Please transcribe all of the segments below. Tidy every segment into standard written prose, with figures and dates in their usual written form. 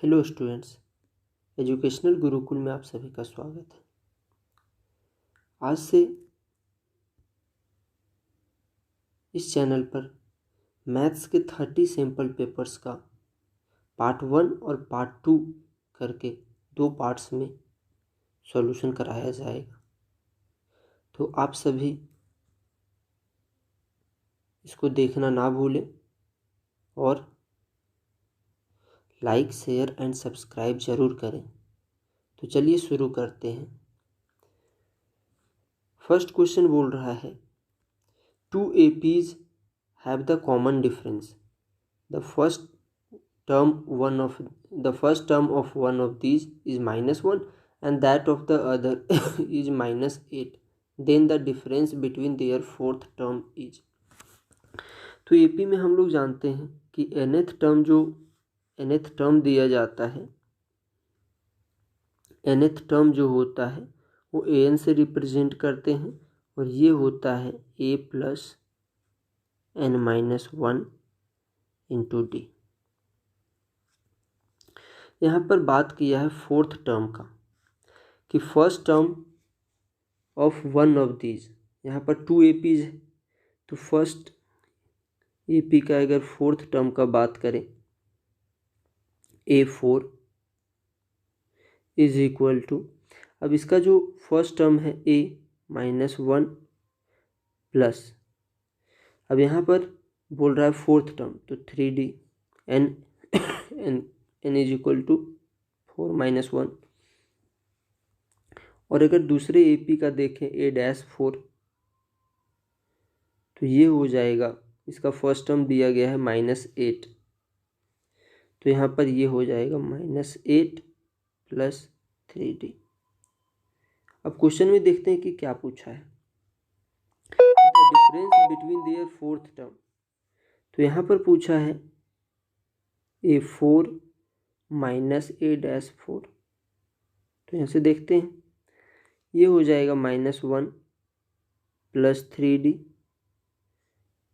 Hello students, educational Gurukul में आप सभी का स्वागत है। आज से इस चैनल पर मैथ्स के 30 सैम्पल पेपर्स का पार्ट 1 और पार्ट 2 करके 2 पार्ट्स में सॉल्यूशन कराया जाएगा। तो आप सभी इसको देखना ना भूलें और लाइक, शेयर एंड सब्सक्राइब ज़रूर करें। तो चलिए शुरू करते हैं। फर्स्ट क्वेश्चन बोल रहा है, 2 APs have the common difference. The first term of one of these is -1 and that of the other is -8. Then the difference between their fourth term is. तो AP में हम लोग जानते हैं कि nth टर्म दिया जाता है, nth टर्म जो होता है वो an से रिप्रेजेंट करते हैं और ये होता है a + n-1 इंटू डी। यहाँ पर बात किया है फोर्थ टर्म का कि first term of one of these, यहाँ पर 2 APs है तो फर्स्ट AP का अगर फोर्थ टर्म का बात करें A4 इज इक्वल टू, अब इसका जो फर्स्ट टर्म है A -1 प्लस, अब यहाँ पर बोल रहा है फोर्थ टर्म तो 3D n is equal to 4 - 1। और अगर दूसरे AP का देखें A-4 तो ये हो जाएगा, इसका फर्स्ट टर्म दिया गया है -8 तो यहाँ पर ये हो जाएगा -8 + 3D। अब क्वेश्चन में देखते हैं कि क्या पूछा है, difference between their fourth term. तो यहाँ पर पूछा है A4 - A-4, तो यहाँ से देखते हैं ये हो जाएगा -1 + 3D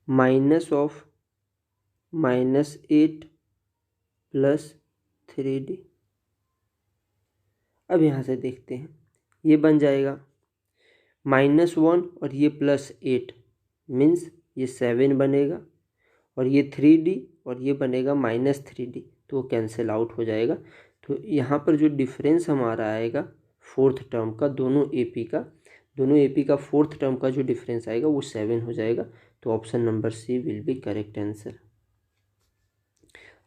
माइनस ऑफ -8 + 3D। अब यहाँ से देखते हैं ये बन जाएगा -1 और ये +8 मीन्स ये 7 बनेगा और ये 3D और ये बनेगा -3D, तो वो कैंसिल आउट हो जाएगा। तो यहाँ पर जो डिफरेंस हमारा आएगा फोर्थ टर्म का, दोनों AP का फोर्थ टर्म का जो डिफरेंस आएगा वो 7 हो जाएगा। तो option number C will be correct answer.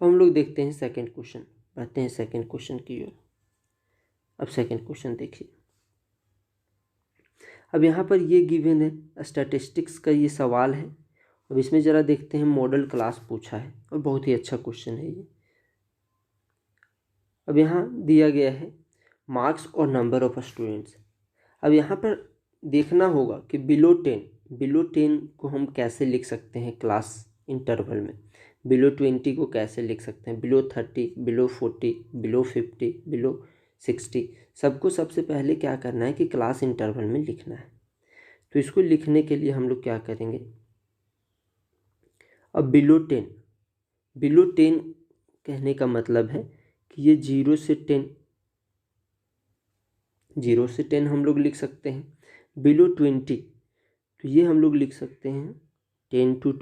अब हम लोग देखते हैं सेकंड क्वेश्चन, बढ़ते हैं सेकंड क्वेश्चन की ओर। अब सेकंड क्वेश्चन देखिए, अब यहाँ पर ये गिवन है, स्टैटिस्टिक्स का ये सवाल है। अब इसमें ज़रा देखते हैं, मॉडल क्लास पूछा है और बहुत ही अच्छा क्वेश्चन है ये। अब यहाँ दिया गया है मार्क्स और नंबर ऑफ स्टूडेंट्स। अब यहाँ पर देखना होगा कि बिलो 10 को हम कैसे लिख सकते हैं क्लास इंटरवल में, बिलो 20 को कैसे लिख सकते हैं, बिलो 30, बिलो 40, बिलो 50, बिलो 60। सबको सबसे पहले क्या करना है कि क्लास इंटरवल में लिखना है। तो इसको लिखने के लिए हम लोग क्या करेंगे, अब बिलो 10 कहने का मतलब है कि ये 0 से 10 हम लोग लिख सकते हैं। बिलो 20 तो ये हम लोग लिख सकते हैं 10 to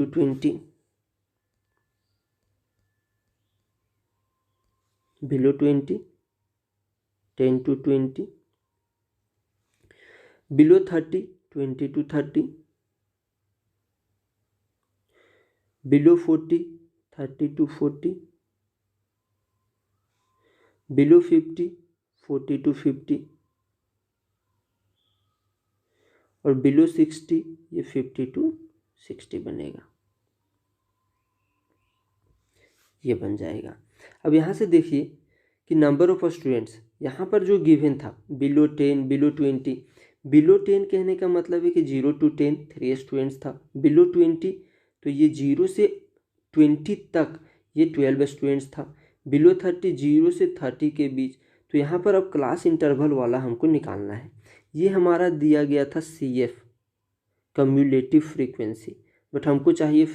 20, below 20, 10 to 20, below 30, 20 to 30, below 40, 30 to 40, below 50, 40 to 50 और बिलो 60 ये 50 to 60 बनेगा, ये बन जाएगा। अब यहाँ से देखिए कि नंबर ऑफ स्टूडेंट्स, यहाँ पर जो गिवन था बिलो 10, बिलो 20, बिलो 10 कहने का मतलब है कि 0 to 10 3 स्टूडेंट्स था। बिलो 20 तो ये 0 से 20 तक ये 12 स्टूडेंट्स था। बिलो 30 0 से 30 के बीच। तो यहाँ पर अब क्लास इंटरवल वाला हमको निकालना है। ये हमारा दिया गया था CF, कम्युलेटिव फ्रीक्वेंसी। बट हमको चाहिए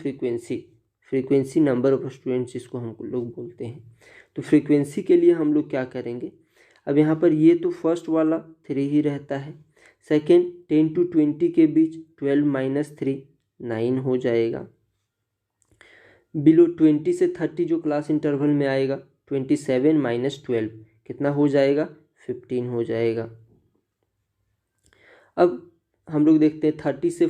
फ्रीक्वेंसी नंबर ऑफ स्टूडेंट्स जिसको हम लोग बोलते हैं। तो फ्रीक्वेंसी के लिए हम लोग क्या करेंगे, अब यहाँ पर ये तो फर्स्ट वाला 3 ही रहता है, सेकेंड 10 to 20 के बीच 12 - 3 9 हो जाएगा, बिलो 20 से 30 जो क्लास इंटरवल में आएगा 27 - 12 कितना हो जाएगा 15 हो जाएगा। अब हम लोग देखते हैं 30 से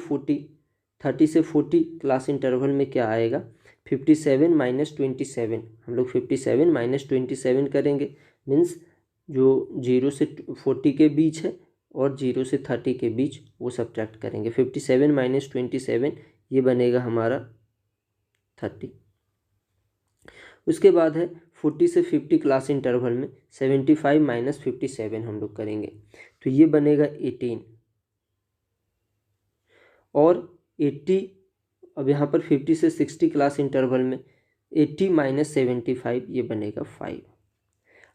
40 क्लास इंटरवल में क्या आएगा 57 - 27, हम लोग 57 - 27 करेंगे, मीन्स जो 0 से 40 के बीच है और 0 से 30 के बीच वो सब्ट्रैक्ट करेंगे। 57 - 27 ये बनेगा हमारा 30। उसके बाद है 40 से 50 क्लास इंटरवल में 75 - 57 हम लोग करेंगे, तो ये बनेगा 18 और 80। अब यहाँ पर 50 से 60 क्लास इंटरवल में 80 - 75 ये बनेगा 5।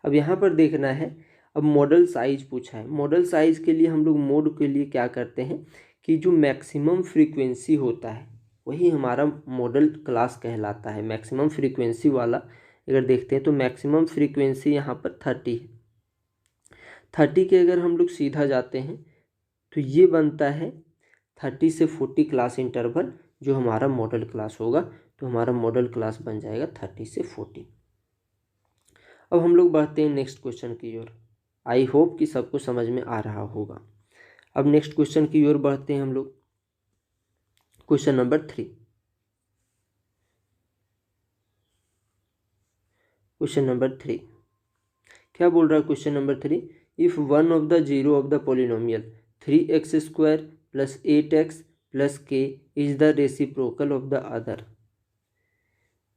अब यहाँ पर देखना है, अब मॉडल साइज पूछा है। मॉडल साइज के लिए हम लोग मोड के लिए क्या करते हैं कि जो मैक्सिमम फ्रीक्वेंसी होता है वही हमारा मॉडल क्लास कहलाता है। मैक्सिमम फ्रीक्वेंसी वाला अगर देखते हैं तो मैक्सिमम फ्रीक्वेंसी यहाँ पर 30 है। 30 के अगर हम लोग सीधा जाते हैं तो ये बनता है 30 से 40 क्लास इंटरवल जो हमारा मॉडल क्लास होगा, तो हमारा मॉडल क्लास बन जाएगा 30 से 40। अब हम लोग बढ़ते हैं नेक्स्ट क्वेश्चन की ओर। आई होप कि सबको समझ में आ रहा होगा। अब नेक्स्ट क्वेश्चन की ओर बढ़ते हैं हम लोग। Question number 3। क्वेश्चन नंबर 3 क्या बोल रहा है? Question number 3, if one of the zero of the polynomial 3x² + 8x + k is the reciprocal of the other,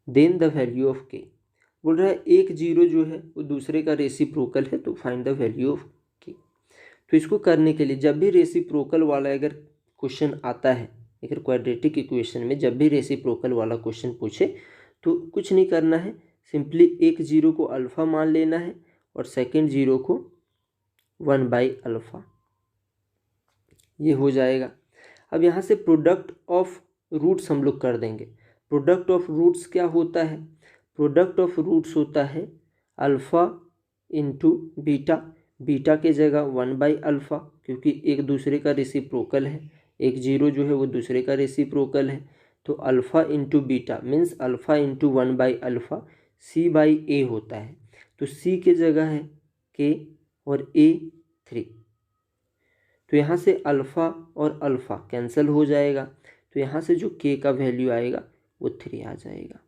then the value of k। बोल रहा है एक जीरो जो है वो दूसरे का रेसिप्रोकल है, तो find the value of k। तो इसको करने के लिए जब भी रेसिप्रोकल वाला अगर क्वेश्चन आता है, अगर क्वाड्रेटिक इक्वेशन में जब भी रेसिप्रोकल वाला क्वेश्चन पूछे तो कुछ नहीं करना है, सिंपली एक जीरो को अल्फ़ा मान लेना है और सेकेंड जीरो को 1/α, ये हो जाएगा। अब यहाँ से प्रोडक्ट ऑफ रूट्स हम लोग कर देंगे। प्रोडक्ट ऑफ रूट्स क्या होता है? प्रोडक्ट ऑफ रूट्स होता है अल्फ़ा इंटू बीटा, बीटा के जगह 1/α, क्योंकि एक दूसरे का रेसिप्रोकल है, एक जीरो जो है वो दूसरे का रेसिप्रोकल है, तो alpha into beta means alpha into 1/α, c/a होता है। तो c के जगह है k और a 3, तो यहाँ से अल्फ़ा और अल्फ़ा कैंसिल हो जाएगा, तो यहाँ से जो k का वैल्यू आएगा वो 3 आ जाएगा।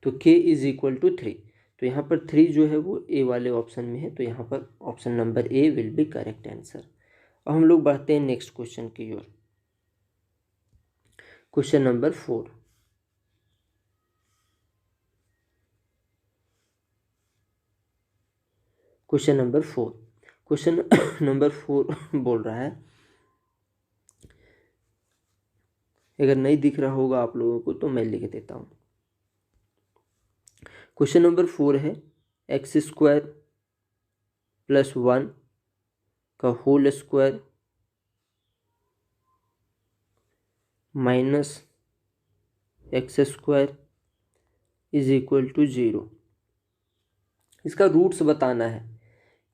तो k = 3, तो यहाँ पर 3 जो है वो ए वाले ऑप्शन में है, तो यहाँ पर option number A will be correct answer. अब हम लोग बढ़ते हैं नेक्स्ट क्वेश्चन की ओर। Question number 4। Question number 4। Question number 4 बोल रहा है, अगर नहीं दिख रहा होगा आप लोगों को तो मैं लिख देता हूँ। क्वेश्चन नंबर 4 है x² + 1 का होल स्क्वायर - x² = 0। इसका रूट्स बताना है।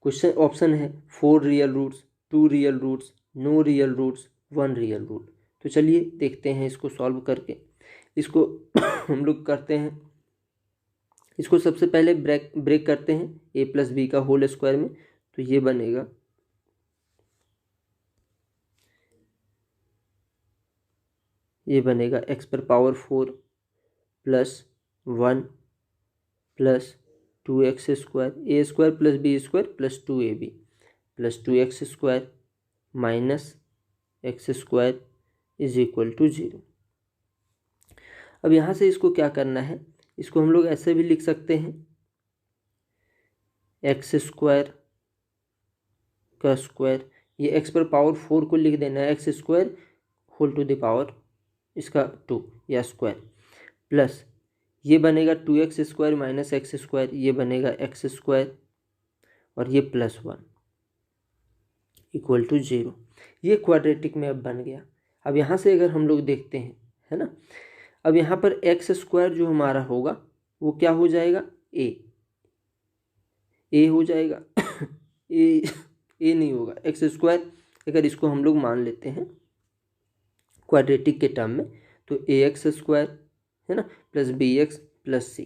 क्वेश्चन ऑप्शन है 4 real roots, 2 real roots, no real roots, 1 real root. तो चलिए देखते हैं इसको सॉल्व करके। इसको हम लोग करते हैं, इसको सबसे पहले ब्रेक करते हैं a + b का होल स्क्वायर में, तो ये बनेगा x⁴ + 1 + 2x² a² + b² + 2ab + 2x² - x² = 0। अब यहाँ से इसको क्या करना है, इसको हम लोग ऐसे भी लिख सकते हैं x² का स्क्वायर, ये x⁴ को लिख देना है x² whole to the power इसका 2 या स्क्वायर, प्लस ये बनेगा 2x² - x², ये बनेगा x² और ये +1 = 0। ये क्वाड्रेटिक में अब बन गया। अब यहाँ से अगर हम लोग देखते हैं, है ना, अब यहाँ पर एक्स स्क्वायर जो हमारा होगा वो क्या हो जाएगा, ए हो जाएगा ए नहीं होगा, एक्स स्क्वायर अगर इसको हम लोग मान लेते हैं क्वाड्रेटिक के टर्म में तो ए एक्स स्क्वायर, है ना, plus b x plus c.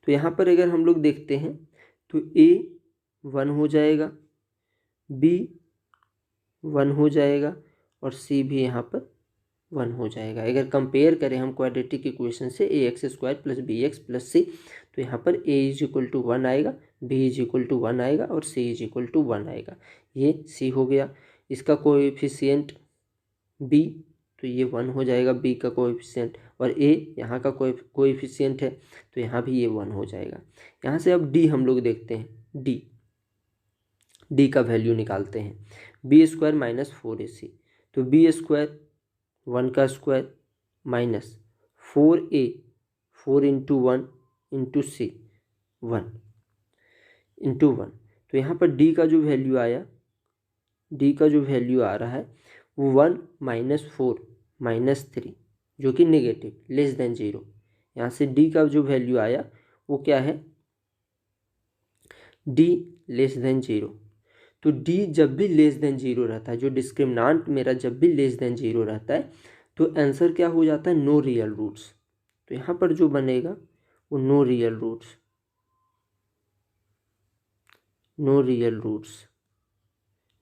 तो यहाँ पर अगर हम लोग देखते हैं तो ए 1 हो जाएगा, बी 1 हो जाएगा और सी भी यहाँ पर 1 हो जाएगा। अगर कंपेयर करें हम क्वाड्रेटिक इक्वेशन से a x square plus b x plus c, तो यहाँ पर ए इज इक्वल टू 1 आएगा, बी इज इक्वल टू 1 आएगा और सी इज इक्वल टू 1 आएगा। ये सी हो गया, इसका कोएफिशिएंट बी, तो ये 1 हो जाएगा बी का कोएफिशिएंट, और ए यहाँ का कोएफिशिएंट है तो यहाँ भी ये 1 हो जाएगा। यहाँ से अब डी हम लोग देखते हैं, डी का वैल्यू निकालते हैं, बी स्क्वायर माइनस 4ac, तो बी स्क्वायर 1 का square minus 4a, 4 into 1 into c 1 into 1, तो यहाँ पर डी का जो वैल्यू आया, डी का जो वैल्यू आ रहा है वो 1 माइनस 4 माइनस 3 जो कि नेगेटिव लेस देन 0। यहाँ से डी का जो वैल्यू आया वो क्या है, डी लेस देन 0। तो डी जब भी लेस देन 0 रहता है, जो डिस्क्रिमिनांट मेरा जब भी लेस देन 0 रहता है तो आंसर क्या हो जाता है, नो रियल रूट्स। तो यहाँ पर जो बनेगा वो no real roots, no real roots,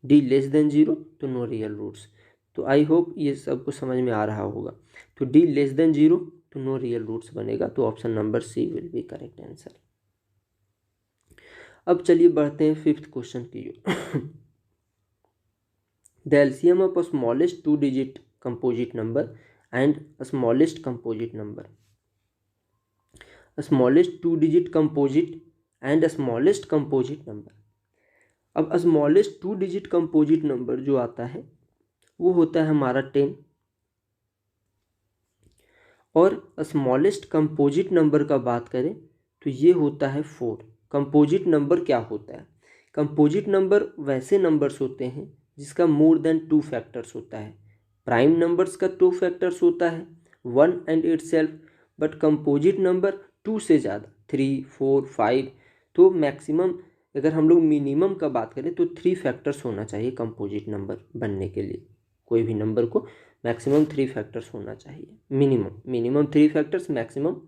D less than 0 तो नो रियल रूट्स। तो आई होप ये सबको समझ में आ रहा होगा। तो डी लेस देन 0 तो नो रियल रूट्स बनेगा, तो option number C will be correct answer. अब चलिए बढ़ते हैं 5th क्वेश्चन की ओर। The LCM of smallest 2 digit composite number and smallest composite number, smallest 2 digit composite and smallest composite number. अब स्मॉलेस्ट 2 डिजिट कंपोजिट नंबर जो आता है वो होता है हमारा 10, और स्मॉलेस्ट कंपोजिट नंबर का बात करें तो ये होता है 4। कंपोजिट नंबर क्या होता है, कंपोजिट नंबर वैसे नंबर्स होते हैं जिसका मोर देन 2 फैक्टर्स होता है। प्राइम नंबर्स का 2 फैक्टर्स होता है 1 and itself, but composite number 2 से ज़्यादा 3, 4, 5। तो मैक्सिमम अगर हम लोग मिनिमम का बात करें तो 3 फैक्टर्स होना चाहिए कंपोजिट नंबर बनने के लिए। कोई भी नंबर को मैक्सिमम 3 फैक्टर्स होना चाहिए, मिनिमम 3 फैक्टर्स, मैक्सिमम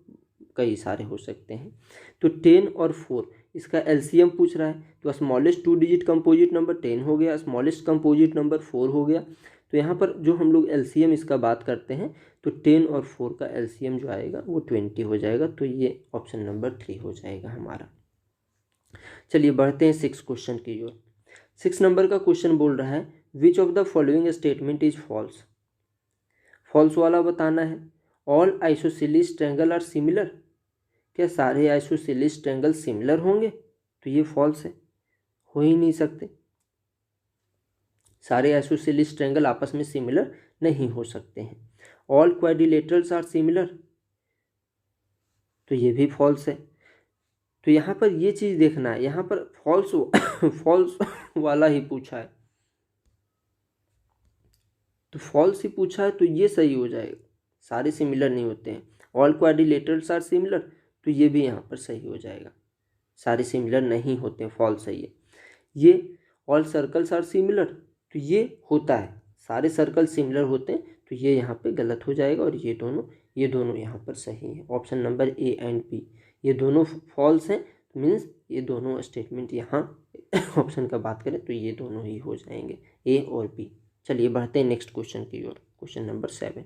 कई सारे हो सकते हैं। तो 10 और 4 इसका एलसीएम पूछ रहा है, तो स्मॉलेस्ट 2 डिजिट कंपोजिट नंबर 10 हो गया, स्मॉलेस्ट कंपोजिट नंबर 4 हो गया। तो यहाँ पर जो हम लोग एलसीएम इसका बात करते हैं तो 10 और 4 का एलसीएम जो आएगा वो 20 हो जाएगा, तो ये ऑप्शन नंबर 3 हो जाएगा हमारा। चलिए बढ़ते हैं 6 क्वेश्चन की ओर। 6 नंबर का क्वेश्चन बोल रहा है which of the following statement is false. False वाला बताना है। All isosceles triangle are similar, क्या सारे आइसोसेलेस ट्रायंगल सिमिलर होंगे, तो ये फॉल्स है, हो ही नहीं सकते। सारे आइसोसेलेस ट्रायंगल आपस में सिमिलर नहीं हो सकते हैं। ऑल क्वाड्रिलेटरल्स आर सिमिलर, तो ये भी फॉल्स है। तो यहाँ पर ये चीज़ देखना है, यहाँ पर फॉल्स वाला ही पूछा है, तो फॉल्स ही पूछा है तो ये सही हो जाएगा, सारे सिमिलर नहीं होते हैं। ऑल क्वाड्रिलेटरल्स आर सिमिलर, तो ये भी यहाँ पर सही हो जाएगा, सारे सिमिलर नहीं होते हैं, फॉल्स सही है। ये ऑल सर्कल्स आर सिमिलर, तो ये होता है, सारे सर्कल सिमिलर होते हैं, तो ये यहाँ पे गलत हो जाएगा, और ये दोनों यहाँ पर सही है। Option number A and B ये दोनों फॉल्स हैं, मीन्स ये दोनों स्टेटमेंट यहाँ ऑप्शन का बात करें तो ये दोनों ही हो जाएंगे, ए और बी। चलिए बढ़ते हैं नेक्स्ट क्वेश्चन की ओर, क्वेश्चन नंबर 7।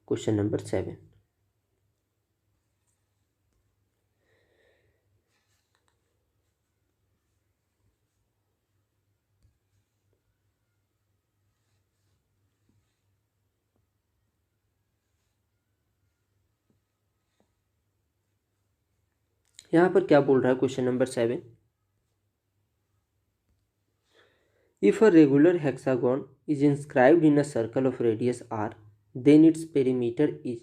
क्वेश्चन नंबर 7, यहाँ पर क्या बोल रहा है question number 7, if a regular hexagon is inscribed in a circle of radius R then its perimeter is,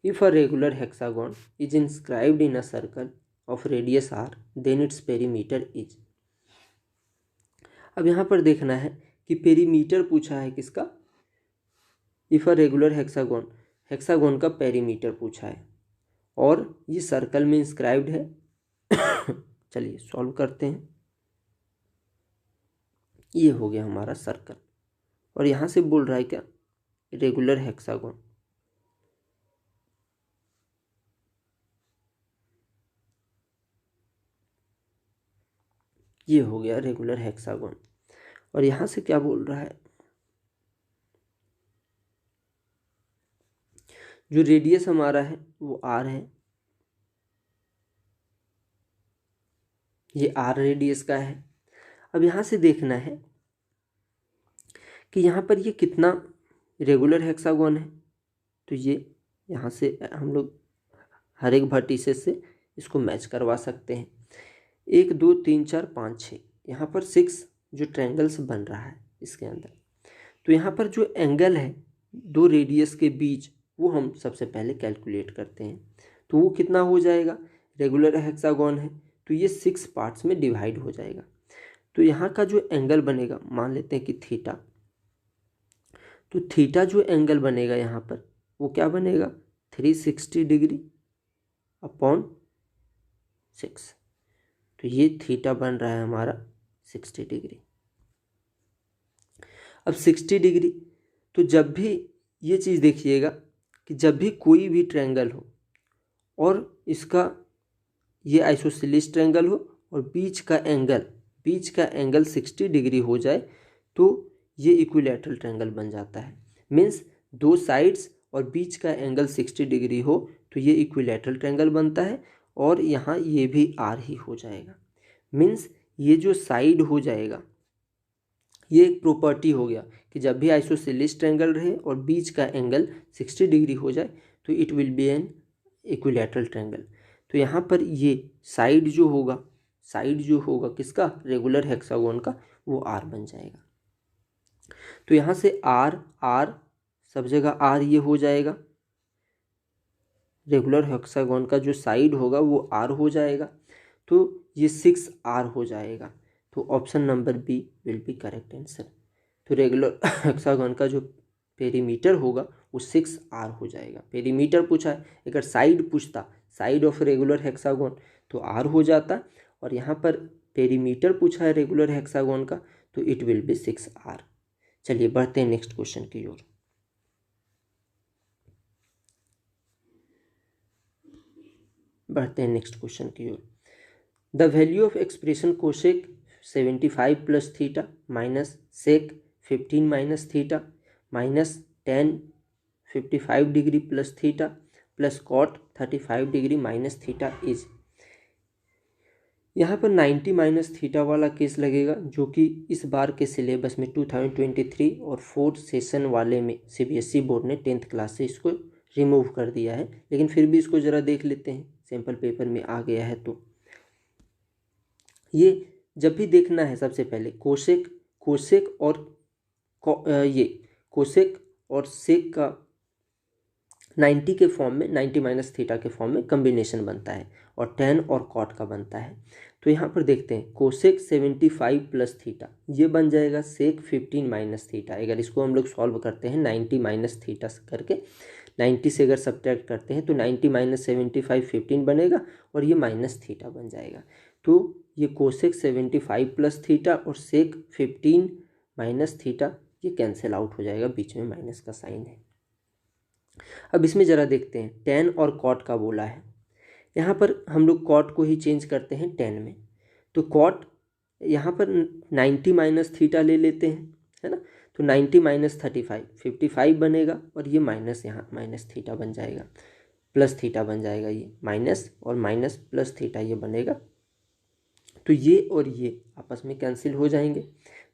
if a regular hexagon is inscribed in a circle of radius r then its perimeter is। अब यहाँ पर देखना है कि perimeter पूछा है किसका, if a regular hexagon, hexagon का पेरीमीटर पूछा है और ये सर्कल में इंस्क्राइब्ड है। चलिए सॉल्व करते हैं। ये हो गया हमारा सर्कल और यहाँ से बोल रहा है क्या, रेगुलर हेक्सागोन। ये हो गया रेगुलर हेक्सागोन और यहाँ से क्या बोल रहा है, जो रेडियस हमारा है वो आर है, ये आर रेडियस का है। अब यहाँ से देखना है कि यहाँ पर ये कितना रेगुलर हेक्सागोन है, तो ये यहाँ से हम लोग हर एक वर्टिसेस से इसको मैच करवा सकते हैं। 1 2 3 4 5 6, यहाँ पर 6 जो ट्रायंगल्स बन रहा है इसके अंदर, तो यहाँ पर जो एंगल है दो रेडियस के बीच वो हम सबसे पहले कैलकुलेट करते हैं। तो वो कितना हो जाएगा, रेगुलर हेक्सागोन है तो ये 6 पार्ट्स में डिवाइड हो जाएगा। तो यहाँ का जो एंगल बनेगा, मान लेते हैं कि थीटा, तो थीटा जो एंगल बनेगा यहाँ पर वो क्या बनेगा, 360 डिग्री अपॉन 6। तो ये थीटा बन रहा है हमारा 60 डिग्री। अब 60 डिग्री, तो जब भी ये चीज़ देखिएगा कि जब भी कोई भी ट्रायंगल हो और इसका ये आइसोसेलेस ट्रायंगल हो और बीच का एंगल 60 डिग्री हो जाए तो ये इक्विलैटरल ट्रायंगल बन जाता है। मीन्स दो साइड्स और बीच का एंगल 60 डिग्री हो तो ये इक्विलैटरल ट्रायंगल बनता है और यहाँ ये भी आर ही हो जाएगा। मीन्स ये जो साइड हो जाएगा ये एक प्रॉपर्टी हो गया कि जब भी आइसोसेलेस ट्रायंगल रहे और बीच का एंगल 60 डिग्री हो जाए तो it will be an equilateral triangle. तो यहाँ पर ये साइड जो होगा किसका, रेगुलर हेक्सागोन का, वो आर बन जाएगा। तो यहाँ से आर सब जगह आर ये हो जाएगा, रेगुलर हेक्सागोन का जो साइड होगा वो आर हो जाएगा, तो ये 6 आर हो जाएगा। तो option number B will be correct answer. तो रेगुलर हेक्सागोन का जो पेरीमीटर होगा वो 6 आर हो जाएगा। पेरीमीटर पूछा है, अगर साइड पूछता, साइड ऑफ रेगुलर हेक्सागोन, तो आर हो जाता, और यहाँ पर पेरीमीटर पूछा है रेगुलर हेक्सागोन का तो इट विल बी 6 आर। चलिए बढ़ते हैं नेक्स्ट क्वेश्चन की ओर। The value of expression cosec 75 plus theta minus sec 15 minus theta minus tan 55 degree plus theta plus cot 35 degree minus theta is. यहाँ पर 90 माइनस थीटा वाला केस लगेगा, जो कि इस बार के सिलेबस में 2023 और 4th सेशन वाले में CBSE बोर्ड ने 10th क्लास से इसको रिमूव कर दिया है, लेकिन फिर भी इसको ज़रा देख लेते हैं, सैम्पल पेपर में आ गया है। तो ये जब भी देखना है सबसे पहले कोसेक और सेक का 90 के फॉर्म में, 90 माइनस थीटा के फॉर्म में कम्बिनेशन बनता है और tan और कॉट का बनता है। तो यहाँ पर देखते हैं कोसेक 75 प्लस थीटा ये बन जाएगा सेक 15 माइनस थीटा। अगर इसको हम लोग सॉल्व करते हैं 90 माइनस थीटा करके, 90 से अगर सब्ट्रैक्ट करते हैं तो 90 माइनस 75 15 बनेगा और ये माइनस थीटा बन जाएगा। तो ये कोसेक 75 प्लस थीटा और सेक 15 माइनस थीटा ये कैंसिल आउट हो जाएगा, बीच में माइनस का साइन है। अब इसमें ज़रा देखते हैं tan और कॉट का बोला है, यहाँ पर हम लोग कॉट को ही चेंज करते हैं tan में। तो कॉट यहाँ पर 90 माइनस थीटा ले लेते हैं, है ना, तो 90 माइनस 35 55 बनेगा और ये माइनस, यहाँ माइनस थीटा बन जाएगा, प्लस थीटा बन जाएगा, ये माइनस और माइनस प्लस थीटा ये बनेगा। तो ये और ये आपस में कैंसिल हो जाएंगे,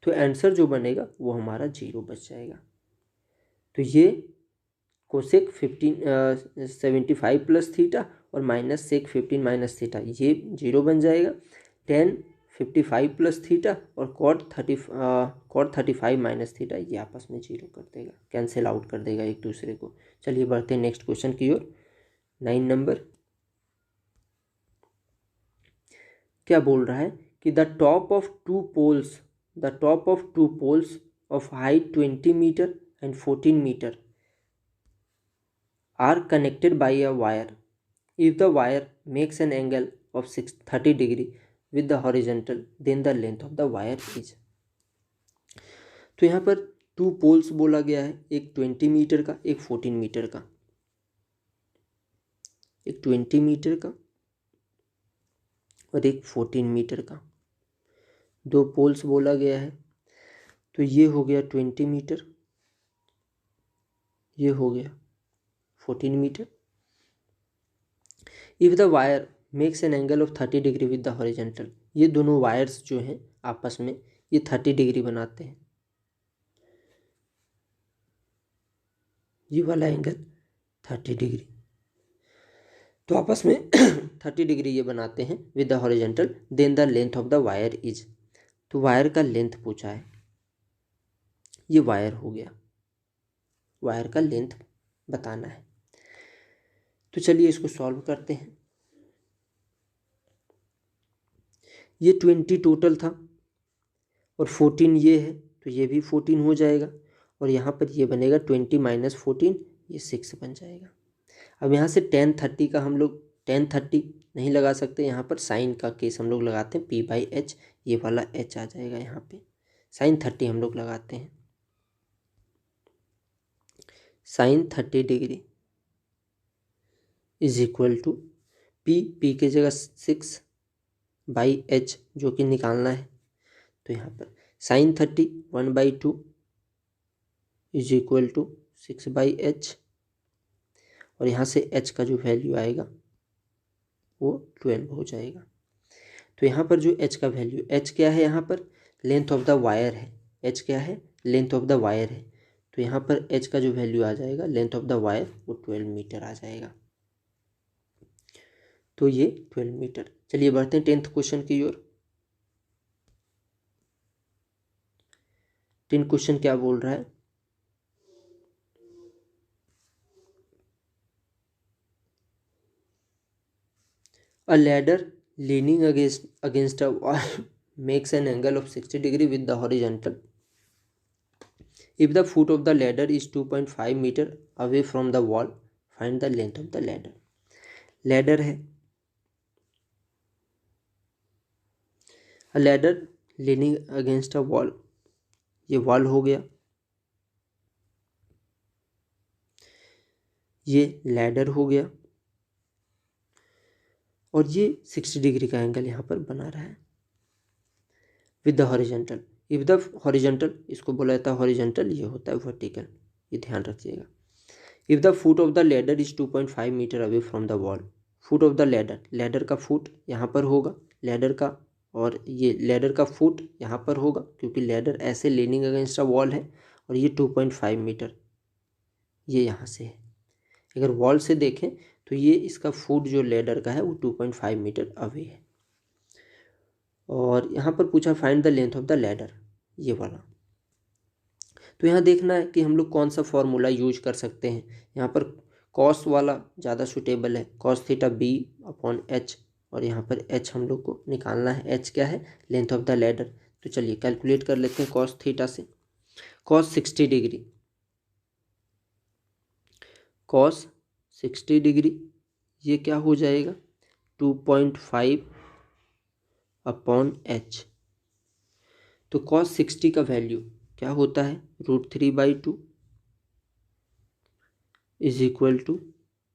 तो आंसर जो बनेगा वो हमारा 0 बच जाएगा। तो ये कोसेक 75 प्लस थीटा और माइनस सेक 15 माइनस थीटा ये 0 बन जाएगा। tan 55 प्लस थीटा और कॉट 35 माइनस थीटा ये आपस में 0 कर देगा, कैंसिल आउट कर देगा एक दूसरे को। चलिए बढ़ते हैं नेक्स्ट क्वेश्चन की ओर। 9 नंबर क्या बोल रहा है कि the top of 2 poles the top of two poles of height 20 metre and 14 metre are connected by a wire. If the wire makes an angle of 30 degree with the horizontal, then the length of the wire is. तो यहाँ पर two poles बोला गया है, एक 20 metre का, एक 14 metre का, एक 20 मीटर का और एक 14 मीटर का, दो पोल्स बोला गया है। तो ये हो गया 20 मीटर, ये हो गया 14 metre. If the wire makes an angle of 30 degree with the horizontal, ये दोनों वायर्स जो हैं आपस में ये 30 डिग्री बनाते हैं, ये वाला एंगल 30 डिग्री, तो आपस में 30 डिग्री ये बनाते हैं with the horizontal. Then the length of the wire is, तो वायर का लेंथ पूछा है, ये वायर हो गया, वायर का लेंथ बताना है। तो चलिए इसको सॉल्व करते हैं। ये 20 टोटल था और 14 ये है, तो ये भी 14 हो जाएगा और यहाँ पर ये बनेगा 20 माइनस 14, ये 6 बन जाएगा। अब यहाँ से 10 का हम लोग 10 नहीं लगा सकते, यहाँ पर साइन का केस हम लोग लगाते हैं, p/h, ये वाला h आ जाएगा यहाँ पे, साइन 30 हम लोग लगाते हैं, sine 30 degree is equal to p की जगह 6/h जो कि निकालना है, तो यहाँ पर sign 30 1/2 is equal to 6/h और यहाँ से h का जो वैल्यू आएगा वो 12 हो जाएगा। तो यहाँ पर जो h का वैल्यू, h क्या है यहाँ पर, लेंथ ऑफ द वायर है, h क्या है, लेंथ ऑफ द वायर है, तो यहाँ पर h का जो वैल्यू आ जाएगा लेंथ ऑफ द वायर वो 12 मीटर आ जाएगा, तो ये 12 मीटर। चलिए बढ़ते हैं 10th क्वेश्चन की ओर। 10th क्वेश्चन क्या बोल रहा है, a ladder leaning against a wall makes an angle of 60 degree with the horizontal. If the foot of the ladder is 2.5 meter away from the wall, find the length of the ladder. Ladder है, a ladder leaning against a wall, ये wall हो गया, ये ladder हो गया और ये 60 degree का एंगल यहाँ पर बना रहा है with the horizontal. If the horizontal, इसको बोला जाता है हॉरिजेंटल, ये होता है वर्टिकल, ये ध्यान रखिएगा। If the foot of the ladder is 2.5 metre away from the wall, foot of the ladder, ladder का फुट यहाँ पर होगा, लैडर का, और ये लैडर का फुट यहाँ पर होगा क्योंकि लैडर ऐसे लेनिंग अगेंस्ट अ वॉल है, और ये 2.5 मीटर ये यहाँ से है। अगर वॉल से देखें तो ये इसका फुट जो लैडर का है वो 2.5 मीटर अवे है। और यहाँ पर पूछा find the length of the ladder, ये वाला। तो यहाँ देखना है कि हम लोग कौन सा फॉर्मूला यूज कर सकते हैं। यहाँ पर कॉस वाला ज़्यादा सूटेबल है, cos थीटा b/h, और यहाँ पर h हम लोग को निकालना है, h क्या है, लेंथ ऑफ द लैडर। तो चलिए कैलकुलेट कर लेते हैं cos थीटा से। cos 60 डिग्री, cos 60 डिग्री ये क्या हो जाएगा, 2.5/h। तो cos 60 का वैल्यू क्या होता है, √3/2 इज इक्वल टू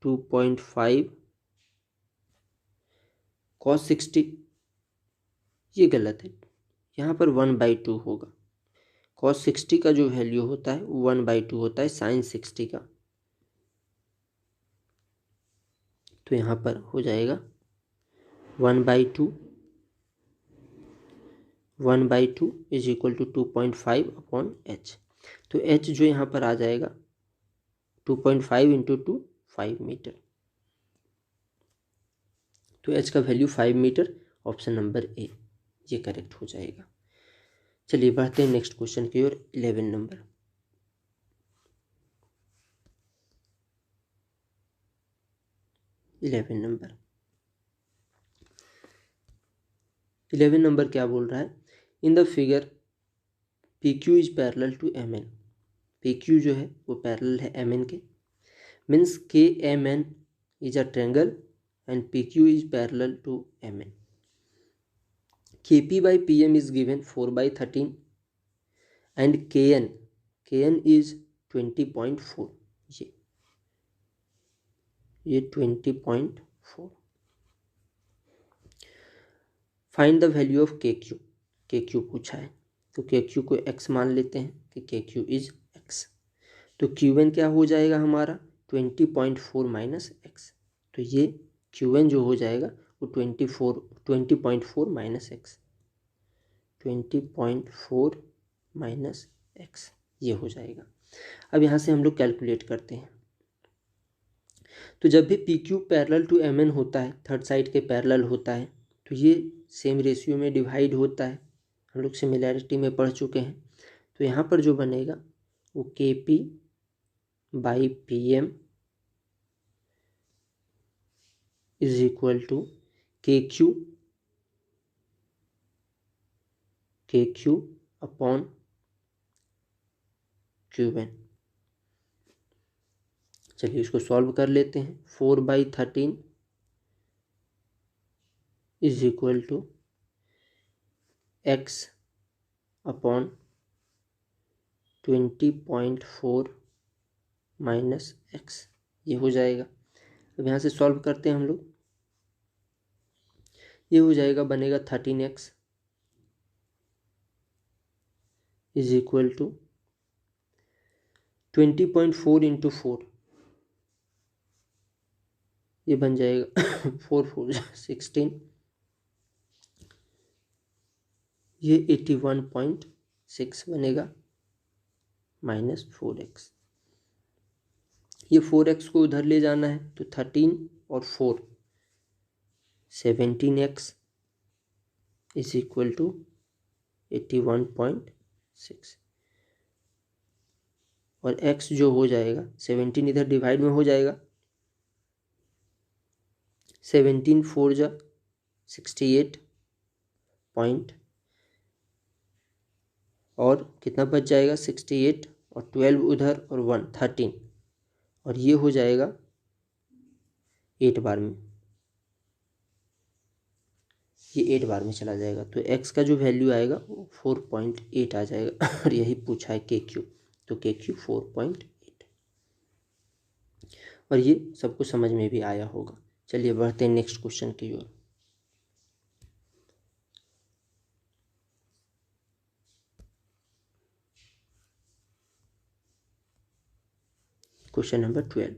2.5 cos 60, ये गलत है, यहाँ पर 1/2 होगा। cos 60 का जो वैल्यू होता है 1/2 होता है sin 60 का, तो यहाँ पर हो जाएगा 1/2 इज इक्वल टू 2.5/h। तो h जो यहाँ पर आ जाएगा 2.5 इंटू 2 5 मीटर, तो h का value 5 metre, option number A ये करेक्ट हो जाएगा। चलिए बढ़ते हैं नेक्स्ट क्वेश्चन की ओर। 11 नंबर, इलेवन नंबर क्या बोल रहा है, in the figure P Q is parallel to M N, P Q जो है वो पैरेलल है एम एन के, means K M N is a triangle and P Q is parallel to M N. K P by P M is given 4/13 and K N is 20.4, ये 20.4। Find the value of K Q पूछा है, तो के Q को x मान लेते हैं कि के क्यू इज x, तो क्यू एन क्या हो जाएगा हमारा 20.4 माइनस एक्स, तो ये क्यू एन जो हो जाएगा वो 20.4 माइनस एक्स, 20.4 माइनस एक्स ये हो जाएगा। अब यहाँ से हम लोग कैलकुलेट करते हैं, तो जब भी P Q parallel to M N होता है, थर्ड साइड के पैरेलल होता है, तो ये सेम रेशियो में डिवाइड होता है, हम लोग सिमिलैरिटी में पढ़ चुके हैं। तो यहाँ पर जो बनेगा वो K P by P M is equal to K Q upon Q N. चलिए इसको सॉल्व कर लेते हैं। 4/13 is equal to x upon 20.4 minus X, ये हो जाएगा। अब यहाँ से सॉल्व करते हैं हम लोग, ये हो जाएगा, बनेगा 13x is equal to 20.4 into 4, ये बन जाएगा 4 4 16, ये 81.6 बनेगा माइनस 4x। ये 4x को उधर ले जाना है, तो 13 और 4 17x इज इक्वल टू 81.6, और x जो हो जाएगा 17 इधर डिवाइड में हो जाएगा, 17 4 जा 68 पॉइंट, और कितना बच जाएगा 68 और 12 उधर और 1 13, और ये हो जाएगा 8 बार में, ये 8 बार में चला जाएगा, तो x का जो वैल्यू आएगा वो 4.8 आ जाएगा और यही पूछा है के क्यू, तो के क्यू 4.8, और ये सबको समझ में भी आया होगा। चलिए बढ़ते हैं नेक्स्ट क्वेश्चन की ओर। Question number 12।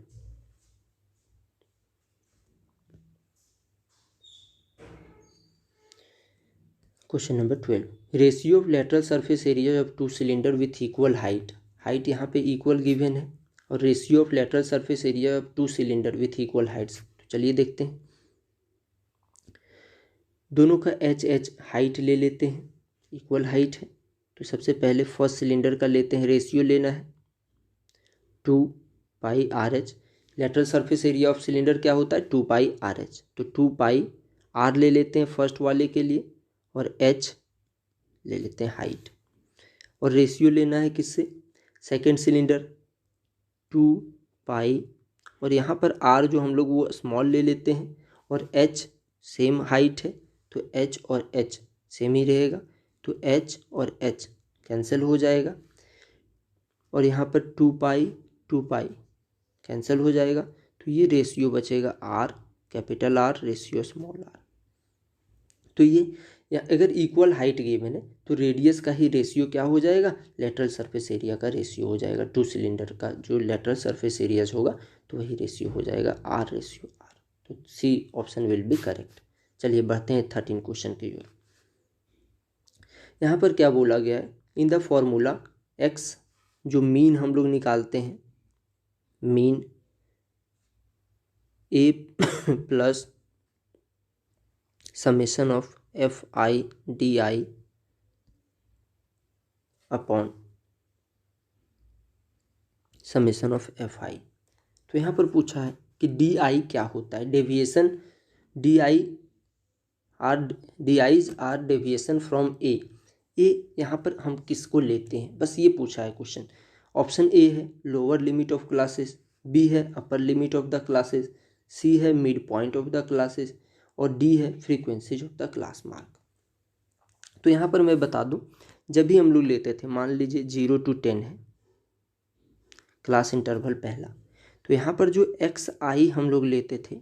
Question number 12, ratio of lateral surface area of two cylinder with equal height, height यहाँ पे इक्वल गिवन है, और ratio of lateral surface area of two cylinder with equal heights. तो चलिए देखते हैं, दोनों का एच हाइट ले लेते हैं, इक्वल हाइट है, तो सबसे पहले फर्स्ट सिलेंडर का लेते हैं, रेशियो लेना है 2πRh, lateral surface area of cylinder क्या होता है 2πRh, तो 2πr ले लेते हैं फर्स्ट वाले के लिए, और h ले लेते हैं हाइट, और रेशियो लेना है किससे, सेकेंड सिलेंडर 2π, और यहाँ पर r जो हम लोग वो स्मॉल ले लेते हैं, और h सेम हाइट है, तो h और h सेम ही रहेगा, तो h और h कैंसिल हो जाएगा, और यहाँ पर 2π कैंसिल हो जाएगा, तो ये रेशियो बचेगा r capital R ratio small r। तो ये या अगर इक्वल हाइट गिवन है तो रेडियस का ही रेशियो क्या हो जाएगा, लेटरल सरफेस एरिया का रेशियो हो जाएगा, टू सिलेंडर का जो लेटरल सरफेस एरियाज होगा तो वही रेशियो हो जाएगा r रेशियो r, तो C option will be correct. चलिए बढ़ते हैं 13 क्वेश्चन की ओर। यहाँ पर क्या बोला गया है, इन द फॉर्मूला x जो मीन हम लोग निकालते हैं, mean a plus summation of FI/DI upon summation of FI। तो यहाँ पर पूछा है कि DI क्या होता है, deviation, DIs are deviation from A, A यहाँ पर हम किसको लेते हैं, बस ये पूछा है क्वेश्चन। ऑप्शन ए है lower limit of classes, B है upper limit of the classes, C है mid point of the classes और डी है frequencies of the class mark. तो यहाँ पर मैं बता दूँ, जब भी हम लोग लेते थे, मान लीजिए 0 to 10 है क्लास इंटरवल पहला, तो यहाँ पर जो एक्स आई हम लोग लेते थे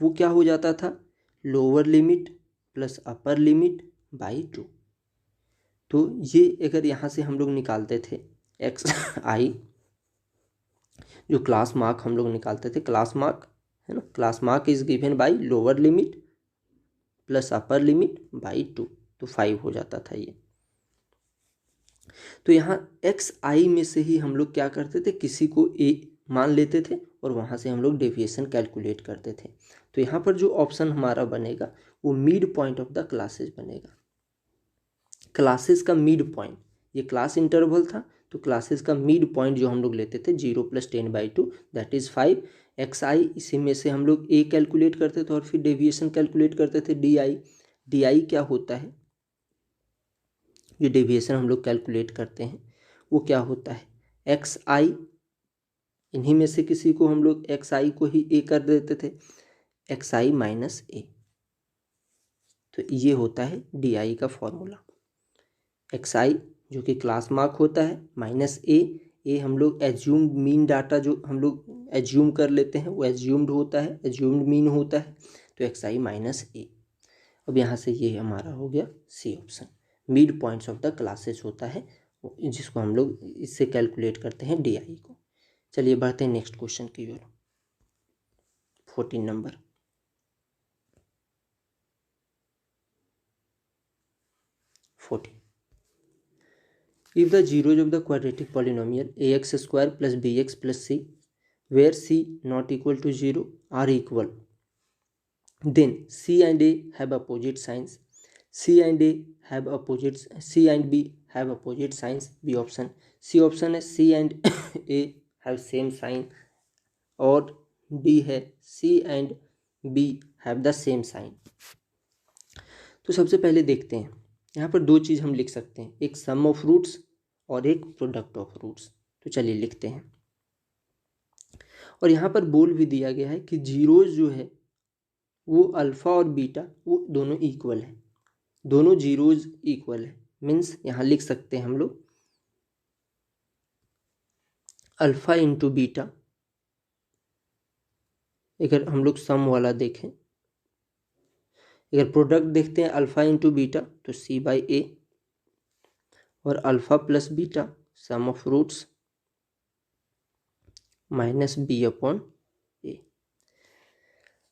वो क्या हो जाता था, lower limit plus upper limit by 2। तो ये अगर यहाँ से हम लोग निकालते थे एक्स आई, जो क्लास मार्क हम लोग निकालते थे, क्लास मार्क है ना, class mark is given by lower limit plus upper limit by 2, तो 5 हो जाता था ये। तो यहाँ एक्स आई में से ही हम लोग क्या करते थे, किसी को ए मान लेते थे और वहाँ से हम लोग डेविएशन कैलकुलेट करते थे। तो यहाँ पर जो ऑप्शन हमारा बनेगा वो mid point of the classes बनेगा। क्लासेस का मिड पॉइंट, ये क्लास इंटरवल था तो क्लासेस का मिड पॉइंट जो हम लोग लेते थे 0 + 10/2 दैट इज़ 5 एक्स आई, इसी में से हम लोग ए कैलकुलेट करते थे और फिर डेविएशन कैलकुलेट करते थे डी आई। डी आई क्या होता है, जो डेविएशन हम लोग कैलकुलेट करते हैं वो क्या होता है, एक्स आई, इन्हीं में से किसी को हम लोग एक्स आई को ही ए कर देते थे, एक्स आई माइनस ए। तो ये होता है डी आई का फॉर्मूला। एक्स आई जो कि क्लास मार्क होता है माइनस ए हम लोग एज्यूम्ड मीन डाटा जो हम लोग एज्यूम कर लेते हैं वो एज्यूम्ड होता है, एज्यूम्ड मीन होता है, तो एक्स आई माइनस ए। अब यहाँ से ये हमारा हो गया C option, mid points of the classes होता है जिसको हम लोग इससे कैलकुलेट करते हैं डी आई को। चलिए बढ़ते हैं नेक्स्ट क्वेश्चन की ओर, 14 number. If the zeros of the quadratic polynomial ax² plus bx plus c, where c not equal to 0 are equal, then c and a have opposite signs. C and a have opposite, c and b have opposite signs. B option, C option है c and a have same sign, और D है C and B have the same sign। तो सबसे पहले देखते हैं, यहाँ पर दो चीज़ हम लिख सकते हैं, एक सम ऑफ रूट्स और एक प्रोडक्ट ऑफ रूट्स। तो चलिए लिखते हैं, और यहाँ पर बोल भी दिया गया है कि जीरोज जो है वो अल्फ़ा और बीटा वो दोनों इक्वल है, दोनों जीरोज इक्वल है। मीन्स यहाँ लिख सकते हैं हम लोग अल्फ़ा इंटू बीटा, अगर हम लोग सम वाला देखें, अगर प्रोडक्ट देखते हैं अल्फ़ा इंटू बीटा तो c बाई ए, और alpha plus beta sum of roots minus b upon A.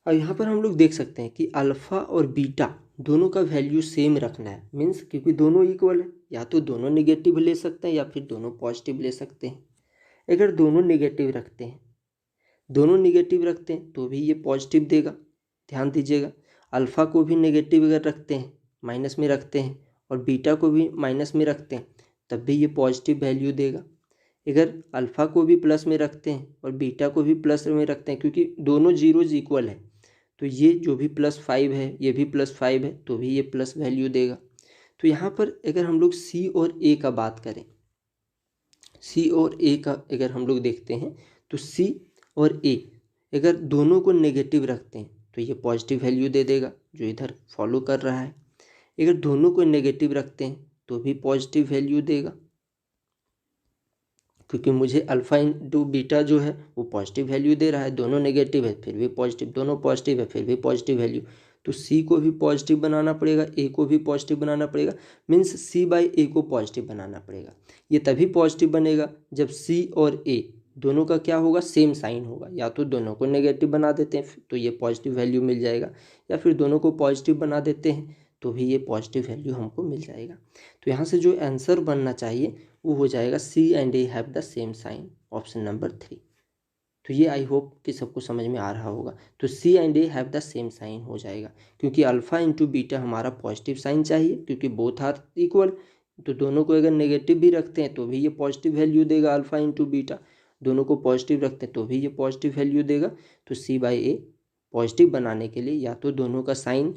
अब यहाँ पर हम लोग देख सकते हैं कि अल्फ़ा और बीटा दोनों का वैल्यू सेम रखना है, मीन्स क्योंकि दोनों इक्वल है, या तो दोनों नेगेटिव ले सकते हैं या फिर दोनों पॉजिटिव ले सकते हैं। अगर दोनों नेगेटिव रखते हैं, दोनों नेगेटिव रखते हैं तो भी ये पॉजिटिव देगा, ध्यान दीजिएगा। अल्फ़ा को भी नेगेटिव अगर रखते हैं, माइनस में रखते हैं, और बीटा को भी माइनस में रखते हैं तब भी ये पॉजिटिव वैल्यू देगा। अगर अल्फ़ा को भी प्लस में रखते हैं और बीटा को भी प्लस में रखते हैं, क्योंकि दोनों जीरोज इक्वल है, तो ये जो भी +5 है ये भी +5 है तो भी ये प्लस वैल्यू देगा। तो यहाँ पर अगर हम लोग C और A का बात करें, C और A का अगर हम लोग देखते हैं तो C और A अगर दोनों को नेगेटिव रखते हैं तो ये पॉजिटिव वैल्यू दे देगा, जो इधर फॉलो कर रहा है। अगर दोनों को नेगेटिव रखते हैं तो भी पॉजिटिव वैल्यू देगा, क्योंकि मुझे अल्फ़ा इंटू बीटा जो है वो पॉजिटिव वैल्यू दे रहा है, दोनों नेगेटिव है फिर भी पॉजिटिव, दोनों पॉजिटिव है फिर भी पॉजिटिव वैल्यू। तो C को भी पॉजिटिव बनाना पड़ेगा, A को भी पॉजिटिव बनाना पड़ेगा, मीन्स C बाई A को पॉजिटिव बनाना पड़ेगा। ये तभी पॉजिटिव बनेगा जब C और A दोनों का क्या होगा, सेम साइन होगा। या तो दोनों को नेगेटिव बना देते हैं तो ये पॉजिटिव वैल्यू मिल जाएगा, या फिर दोनों को पॉजिटिव बना देते हैं तो भी ये पॉजिटिव वैल्यू हमको मिल जाएगा। तो यहाँ से जो आंसर बनना चाहिए वो हो जाएगा C and A have the same sign, option number 3। तो ये आई होप कि सबको समझ में आ रहा होगा। तो C and A have the same sign हो जाएगा, क्योंकि अल्फ़ा इंटू बीटा हमारा पॉजिटिव साइन चाहिए, क्योंकि बोथ आर इक्वल। तो दोनों को अगर नेगेटिव भी रखते हैं तो भी ये पॉजिटिव वैल्यू देगा, अल्फ़ा इंटू बीटा। दोनों को पॉजिटिव रखते हैं तो भी ये पॉजिटिव वैल्यू देगा। तो C बाई A पॉजिटिव बनाने के लिए या तो दोनों का साइन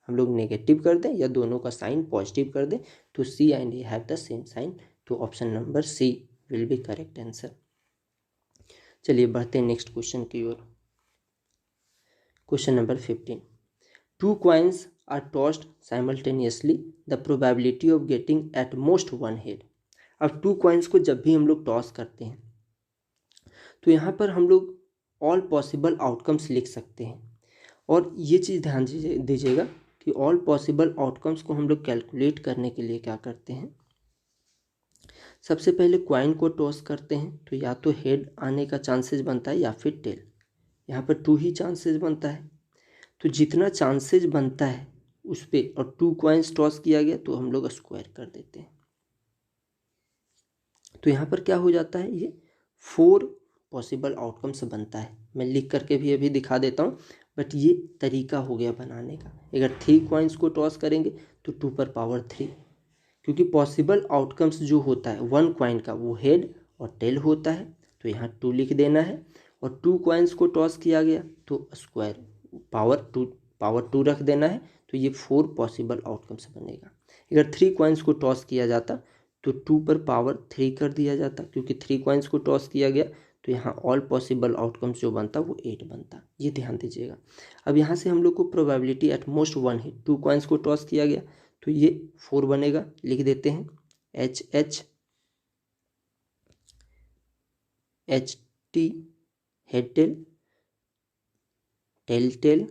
हम लोग नेगेटिव कर दें या दोनों का साइन पॉजिटिव कर दें, तो C and A have the same sign, तो option number C will be correct answer. चलिए बढ़ते हैं नेक्स्ट क्वेश्चन की ओर। Question number 15, 2 coins are tossed simultaneously, the probability of getting at most one head। अब 2 coins को जब भी हम लोग टॉस करते हैं तो यहाँ पर हम लोग ऑल पॉसिबल आउटकम्स लिख सकते हैं, और ये चीज़ ध्यान दीजिएगा कि ऑल पॉसिबल आउटकम्स को हम लोग कैलकुलेट करने के लिए क्या करते हैं, सबसे पहले क्वाइन को टॉस करते हैं, तो या तो हेड आने का चांसेस बनता है या फिर टेल। यहाँ पर 2 ही चांसेस बनता है, तो जितना चांसेस बनता है उस पर, और 2 कॉइन्स टॉस किया गया तो हम लोग स्क्वायर कर देते हैं। तो यहाँ पर क्या हो जाता है, ये 4 पॉसिबल आउटकम्स बनता है। मैं लिख करके भी अभी दिखा देता हूँ, बट ये तरीका हो गया बनाने का। अगर 3 कॉइन्स को टॉस करेंगे तो 2 पर पावर 3, क्योंकि पॉसिबल आउटकम्स जो होता है 1 कॉइन का वो हेड और टेल होता है, तो यहाँ 2 लिख देना है। और 2 कॉइन्स को टॉस किया गया तो स्क्वायर पावर 2 रख देना है, तो ये 4 पॉसिबल आउटकम्स बनेगा। अगर 3 कॉइन्स को टॉस किया जाता तो 2 पर पावर 3 कर दिया जाता, क्योंकि 3 कॉइन्स को टॉस किया गया तो यहाँ ऑल पॉसिबल आउटकम्स जो बनता वो 8 बनता। ये ध्यान दीजिएगा। अब यहाँ से हम लोग को probability at most 1 hit, 2 coins को टॉस किया गया तो ये 4 बनेगा। लिख देते हैं H T head tail, tail tail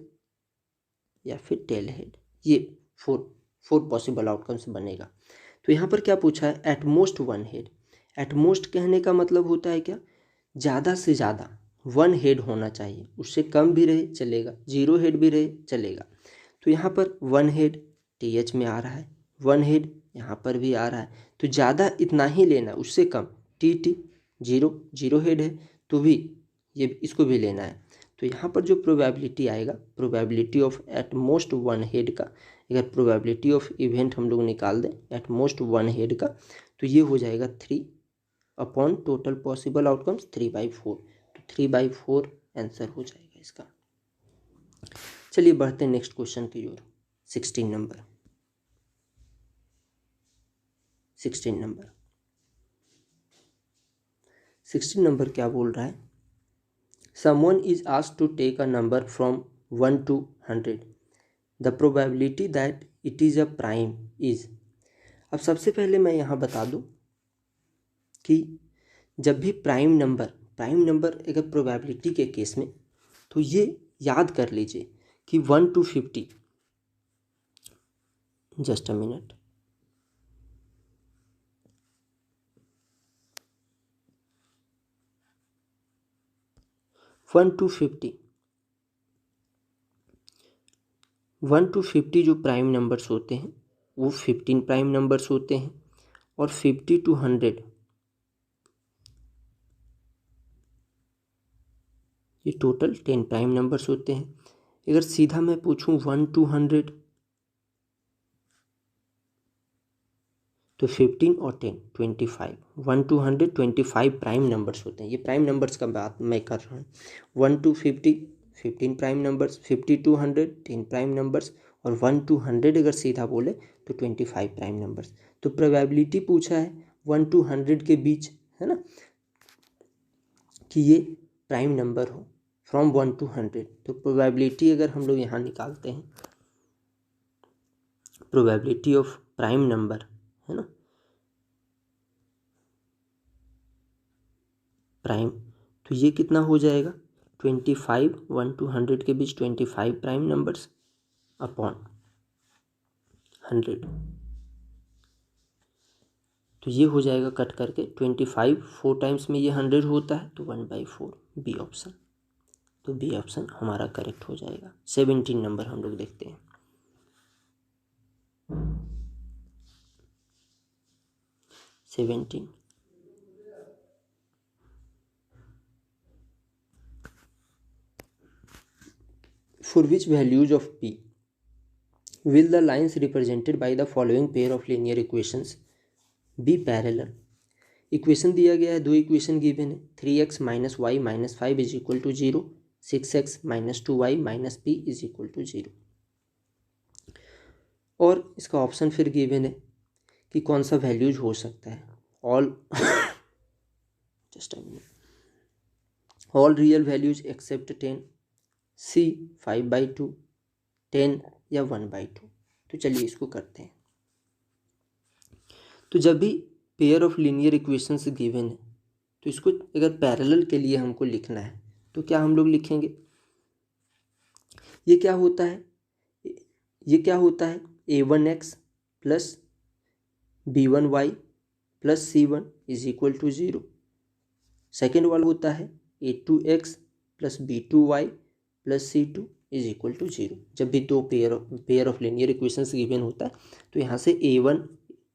या फिर टेल हेड, ये 4 पॉसिबल आउटकम्स बनेगा। तो यहाँ पर क्या पूछा है, eight most 1 head. At most कहने का मतलब होता है क्या, ज़्यादा से ज़्यादा 1 हेड होना चाहिए, उससे कम भी रहे चलेगा, 0 हेड भी रहे चलेगा। तो यहाँ पर 1 हेड TH में आ रहा है, 1 हेड यहाँ पर भी आ रहा है, तो ज़्यादा इतना ही लेना, उससे कम TT 0 हेड है तो भी ये इसको भी लेना है। तो यहाँ पर जो प्रोबेबिलिटी आएगा, probability of eight most 1 head का, अगर प्रोबेबिलिटी ऑफ इवेंट हम लोग निकाल दें एट मोस्ट 1 हेड का, तो ये हो जाएगा 3 अपॉन टोटल पॉसिबल आउटकम्स 3/4, तो 3/4 आंसर हो जाएगा इसका। चलिए बढ़ते हैं नेक्स्ट क्वेश्चन की ओर। 16 नंबर 16 नंबर क्या बोल रहा है, someone is asked to take a number from 1 to 100, the probability that it is a prime is। अब सबसे पहले मैं यहाँ बता दूँ कि जब भी प्राइम नंबर अगर प्रोबेबिलिटी के केस में, तो ये याद कर लीजिए कि 1 to 50, just a minute, one two fifty जो प्राइम नंबर्स होते हैं वो 15 प्राइम नंबर्स होते हैं, और 50 to 100 ये टोटल 10 प्राइम नंबर्स होते हैं। अगर सीधा मैं पूछूं 1 to 100, तो 15 और 10 25, 1 to 100 25 प्राइम नंबर्स होते हैं। ये प्राइम नंबर्स का बात मैं कर रहा हूँ। 1 to 50 15 prime numbers, 50 to 100 10 prime numbers, और 1 to 100 अगर सीधा बोले तो 25 प्राइम नंबर्स। तो प्रोबेबिलिटी पूछा है 1 to 100 के बीच, है ना, कि ये प्राइम नंबर हो फ्रॉम 1 to 100। तो प्रोबेबिलिटी अगर हम लोग यहाँ निकालते हैं, प्रोबेबिलिटी ऑफ प्राइम नंबर, है ना, प्राइम, तो ये कितना हो जाएगा 25, 1 to 100 के बीच 25 प्राइम नंबर्स अपॉन 100, तो ये हो जाएगा कट करके 25 4 टाइम्स में ये 100 होता है, तो 1/4 बी ऑप्शन। तो बी ऑप्शन हमारा करेक्ट हो जाएगा। 17 नंबर हम लोग देखते हैं। 17, for which values of p will the lines represented by the following pair of linear equations be parallel। Equation दिया गया है, 2 इक्वेशन गिवन है, 3x - y - 5 = 0, 6x - 2y - p = 0। और इसका ऑप्शन फिर गिवन है कि कौन सा वैल्यूज हो सकता है। All just all real values except 10, C 5/2, 10 या 1/2। तो चलिए इसको करते हैं। तो जब भी pair of linear equations given है तो इसको अगर पैरेलल के लिए हमको लिखना है तो क्या हम लोग लिखेंगे, ये क्या होता है, a1x plus b1y plus c1 is equal to 0। Second वाला होता है a2x plus b2y plus c2 is equal to 0। जब भी दो pair of linear equations given होता है तो यहाँ से a1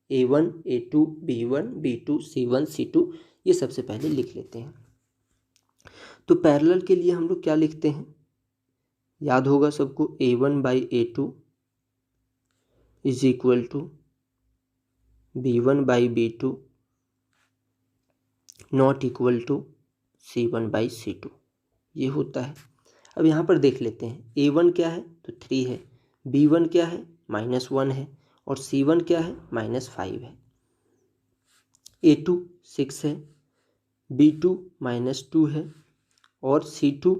a2 b1 b2 c1 c2 ये सबसे पहले लिख लेते हैं। तो पैरेलल के लिए हम लोग क्या लिखते हैं, याद होगा सबको, a1/a2 is equal to b1/b2 not equal to c1/c2, ये होता है। अब यहाँ पर देख लेते हैं a1 क्या है तो 3 है, b1 क्या है -1 है और c1 क्या है -5 है, a2 6 है, b2 -2 है और c2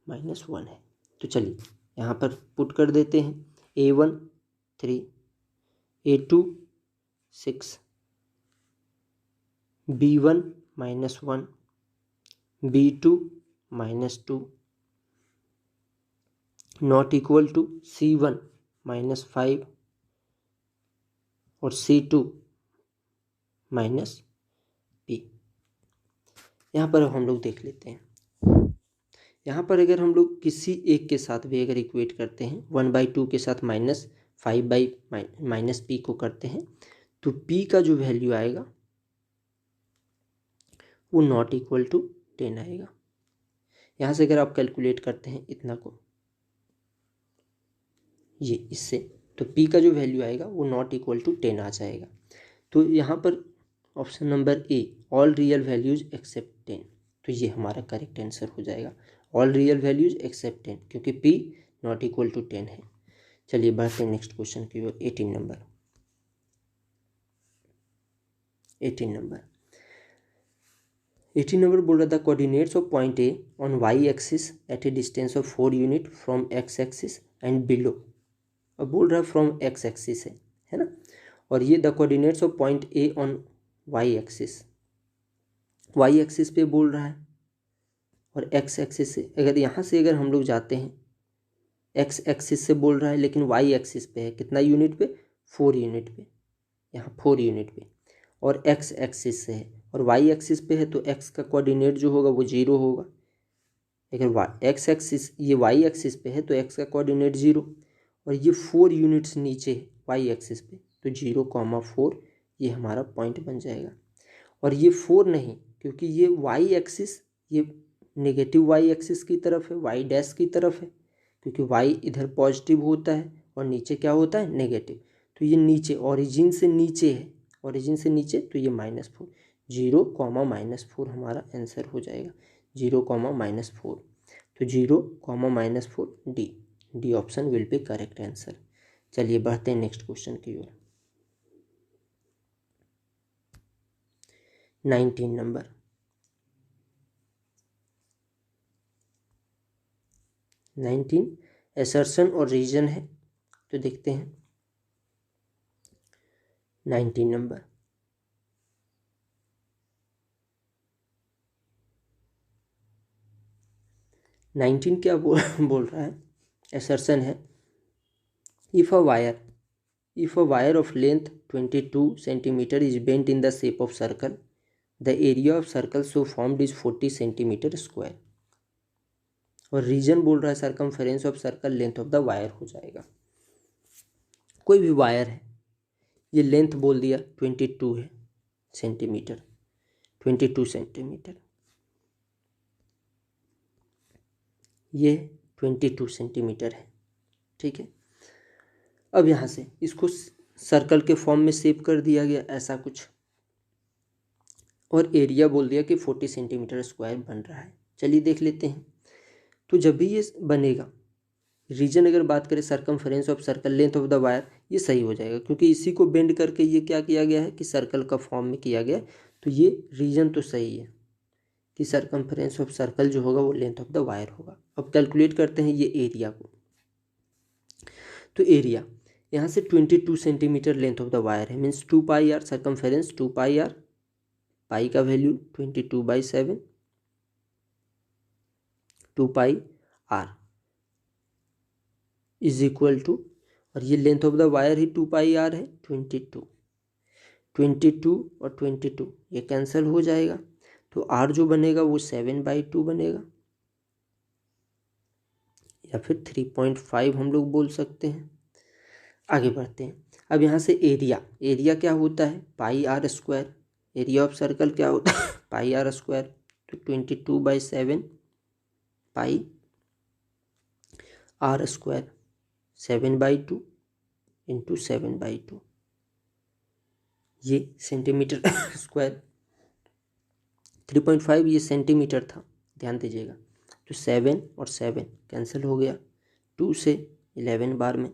-1 है। तो चलिए यहाँ पर पुट कर देते हैं, a1 3, a2 6, b1 -1, b2 -2 not equal to c1 -5 और c2 -p। यहाँ पर हम लोग देख लेते हैं, यहाँ पर अगर हम लोग किसी एक के साथ भी अगर इक्वेट करते हैं 1/2 के साथ -5/-p को करते हैं तो p का जो वैल्यू आएगा वो नॉट इक्वल टू 10 आएगा। यहाँ से अगर आप कैलकुलेट करते हैं इतना को ये इससे, तो p का जो वैल्यू आएगा वो नॉट इक्वल टू 10 आ जाएगा। तो यहाँ पर option number A all real values except 10, तो ये हमारा करेक्ट आंसर हो जाएगा, ऑल रियल वैल्यूज एक्सेप्ट 10, क्योंकि p नॉट इक्वल टू 10 है। चलिए बढ़ते हैं नेक्स्ट क्वेश्चन की ओर। 18 नंबर बोल रहा था coordinates of point A on Y axis at a distance of 4 unit from X axis and below. अब बोल रहा है फ्रॉम एक्स एक्सिस है ना, और ये the coordinates of point A on Y axis पे बोल रहा है और एक्स एक्सिस से अगर यहाँ से अगर हम लोग जाते हैं एक्स एक्सिस से बोल रहा है, लेकिन वाई एक्सिस पे है कितना यूनिट पे 4 यूनिट पे, यहाँ 4 यूनिट पे, और एक्स एक्सिस से है और वाई एक्सिस पे है तो एक्स का कोऑर्डिनेट जो होगा वो 0 होगा। अगर एक्स एक्सिस ये वाई एक्सिस पे है तो एक्स का कोऑर्डिनेट 0 और ये 4 यूनिट्स नीचे है वाई एक्सिस पे, तो 0,4 ये हमारा पॉइंट बन जाएगा। और ये 4 नहीं, क्योंकि ये वाई एक्सिस ये नेगेटिव वाई एक्सिस की तरफ है, वाई डैश की तरफ है, क्योंकि वाई इधर पॉजिटिव होता है और नीचे क्या होता है नेगेटिव, तो ये नीचे ओरिजिन से नीचे है, ओरिजिन से नीचे, तो ये -4 0,-4 हमारा आंसर हो जाएगा, 0,-4, तो 0,-4 D option will be correct answer. चलिए बढ़ते हैं नेक्स्ट क्वेश्चन की ओर। 19 नंबर, असर्शन और रीजन है, तो देखते हैं 19 नंबर। क्या बोल रहा है, असर्शन है if a wire of length 22 centimetre is bent in the shape of circle, the area of circle so formed is 40 centimetre square. और रीजन बोल रहा है circumference of circle length of the wire हो जाएगा। कोई भी wire है, ये लेंथ बोल दिया 22 है सेंटीमीटर, 22 सेंटीमीटर, ये 22 सेंटीमीटर है, ठीक है। अब यहाँ से इसको सर्कल के फॉर्म में शेप कर दिया गया ऐसा कुछ, और एरिया बोल दिया कि 40 सेंटीमीटर स्क्वायर बन रहा है। चलिए देख लेते हैं। तो जब भी ये बनेगा रीजन अगर बात करें circumference of circle, length of the wire, ये सही हो जाएगा क्योंकि इसी को बेंड करके ये क्या किया गया है कि सर्कल का फॉर्म में किया गया है। तो ये रीजन तो सही है कि सर्कमफेरेंस ऑफ सर्कल जो होगा वो लेंथ ऑफ द वायर होगा। अब कैलकुलेट करते हैं ये एरिया को। तो एरिया यहाँ से 22 centimetre length of the wire है, means 2 pi R, circumference 2 pi R, pi का value 22/7, 2 pi R is equal to, और ये लेंथ ऑफ द वायर ही 2 पाई आर है, 22 और 22 ये कैंसिल हो जाएगा। तो आर जो बनेगा वो 7/2 बनेगा, या फिर 3.5 हम लोग बोल सकते हैं। आगे बढ़ते हैं। अब यहाँ से एरिया क्या होता है, pi R square. Area of circle क्या होता है, पाई आर स्क्वायर। तो 22/7 पाई आर स्क्वायर, 7/2 इंटू 7/2, ये सेंटीमीटर स्क्वायर। 3.5 ये सेंटीमीटर था, ध्यान दीजिएगा। तो 7 और 7 कैंसिल हो गया, 2 से 11 बार में।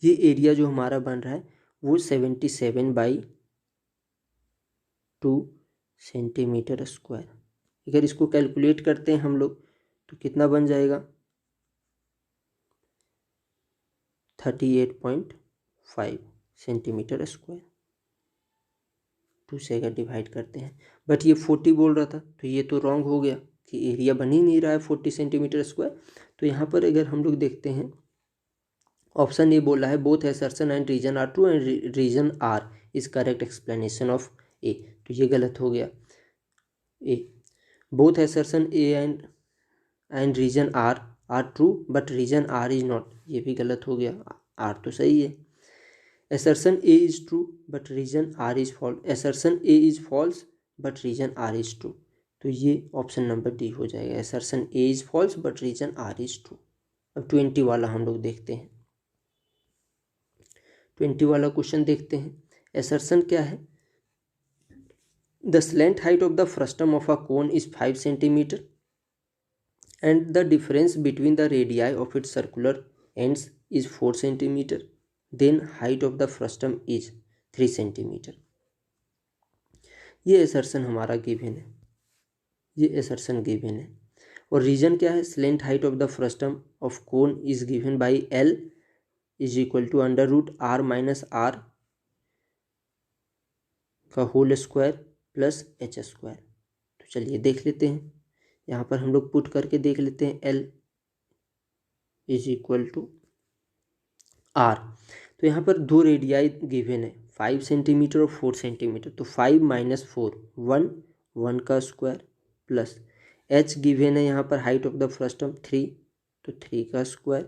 ये एरिया जो हमारा बन रहा है वो 77/2 सेंटीमीटर स्क्वायर। अगर इसको कैलकुलेट करते हैं हम लोग तो कितना बन जाएगा, 38.5 सेंटीमीटर स्क्वायर। 2 से अगर डिवाइड करते हैं, बट ये 40 बोल रहा था तो ये तो रॉन्ग हो गया कि एरिया बन ही नहीं रहा है 40 सेंटीमीटर स्क्वायर। तो यहाँ पर अगर हम लोग देखते हैं, ऑप्शन ए बोल रहा है both assertion and reason are true and reason R is correct explanation of A. तो ये गलत हो गया। A both assertion A and reason are true but reason R is not, ये भी गलत हो गया। आर तो सही है। assertion A is true but region R is false, assertion A is false but region R is true। तो ये ऑप्शन नंबर डी हो जाएगा, assertion A is false but region R is true। अब 20 वाला हम लोग देखते हैं। 20 वाला क्वेश्चन देखते हैं। assertion क्या है, the slant height of the frustum of a cone is 5 centimeter and the difference between the radii of its circular ends is 4 centimeter, then height of the frustum is 3 centimetre. ये assertion हमारा given है, ये assertion given है। और reason क्या है, slant height of the frustum of cone is given by L is equal to √R minus R का whole square plus H square. तो चलिए देख लेते हैं, यहाँ पर हम लोग पुट करके देख लेते हैं। L is equal to R, तो यहाँ पर दो रेडियाई गिवन है, 5 सेंटीमीटर और 4 सेंटीमीटर। तो 5 माइनस 4 1 का स्क्वायर प्लस H गिवन है यहाँ पर हाइट ऑफ द फ्रस्टम 3, तो 3 का स्क्वायर।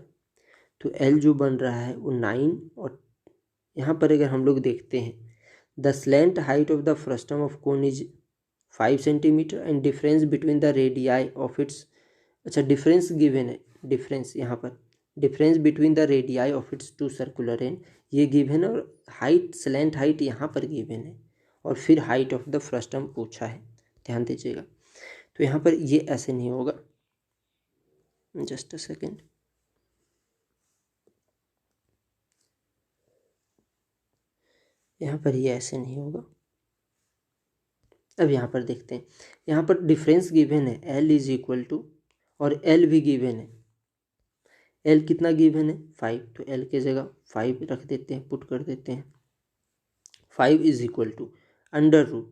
तो L जो बन रहा है वो 9, और यहाँ पर अगर हम लोग देखते हैं the slant height of the frustum of cone is 5 centimetre and difference between the radii of its, अच्छा डिफरेंस गिवन है, डिफरेंस यहाँ पर difference between the radii of its two circular end ये गिवन है, और हाइट स्लेंट हाइट यहाँ पर given है, और फिर हाइट ऑफ द फ्रस्टम पूछा है, ध्यान दीजिएगा। तो यहाँ पर ये ऐसे नहीं होगा, जस्ट अ सेकेंड। यहाँ पर ये ऐसे नहीं होगा। अब यहाँ पर देखते हैं, यहाँ पर डिफरेंस गिवन है L इज इक्वल टू, और L भी गिवन है। L कितना गिवन है 5, तो L के जगह 5 रख देते हैं, पुट कर देते हैं। 5 is equal to √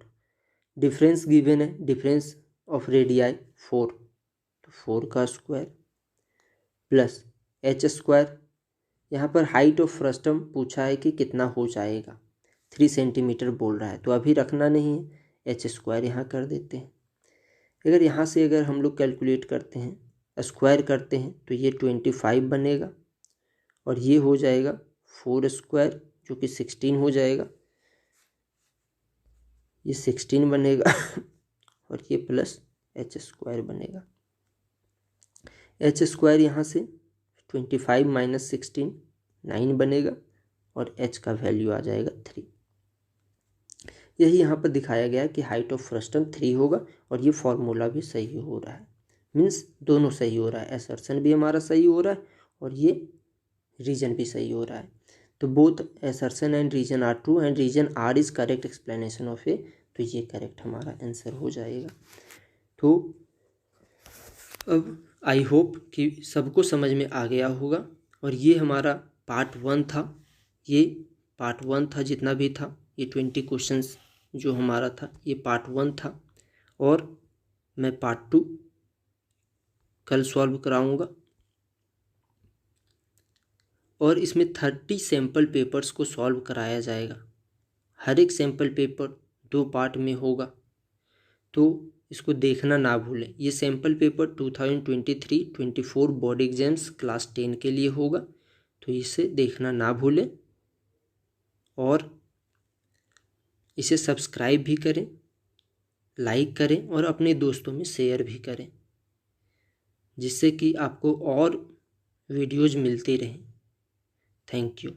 difference given है, डिफरेंस ऑफ रेडियाई 4, तो 4 का स्क्वायर प्लस H स्क्वायर। यहाँ पर हाइट ऑफ फ्रस्टम पूछा है कि कितना हो जाएगा, 3 सेंटीमीटर बोल रहा है, तो अभी रखना नहीं है, H स्क्वायर यहाँ कर देते हैं। अगर यहाँ से अगर हम लोग कैलकुलेट करते हैं, स्क्वायर करते हैं, तो ये 25 बनेगा, और ये हो जाएगा 4 स्क्वायर जो कि 16 हो जाएगा, ये 16 बनेगा और ये प्लस H स्क्वायर बनेगा। H स्क्वायर यहाँ से 25 माइनस 16 9 बनेगा, और H का वैल्यू आ जाएगा 3। यही यहाँ पर दिखाया गया है कि हाइट ऑफ फ्रस्टम 3 होगा, और ये फॉर्मूला भी सही हो रहा है। मीन्स दोनों सही हो रहा है, असर्शन भी हमारा सही हो रहा है और ये रीजन भी सही हो रहा है। तो both assertion and reason are true and reason R is correct explanation of A, तो ये करेक्ट हमारा आंसर हो जाएगा। तो अब आई होप कि सबको समझ में आ गया होगा। और ये हमारा पार्ट 1 था, ये पार्ट 1 था जितना भी था, ये 20 क्वेश्चंस जो हमारा था ये पार्ट 1 था। और मैं पार्ट 2 कल सॉल्व कराऊंगा और इसमें 30 सैम्पल पेपर्स को सॉल्व कराया जाएगा। हर एक सैम्पल पेपर 2 पार्ट में होगा, तो इसको देखना ना भूलें। ये sample paper 2023-24 board exams class 10 के लिए होगा, तो इसे देखना ना भूलें और इसे सब्सक्राइब भी करें, लाइक करें और अपने दोस्तों में शेयर भी करें, जिससे कि आपको और वीडियोज़ मिलते रहें। Thank you.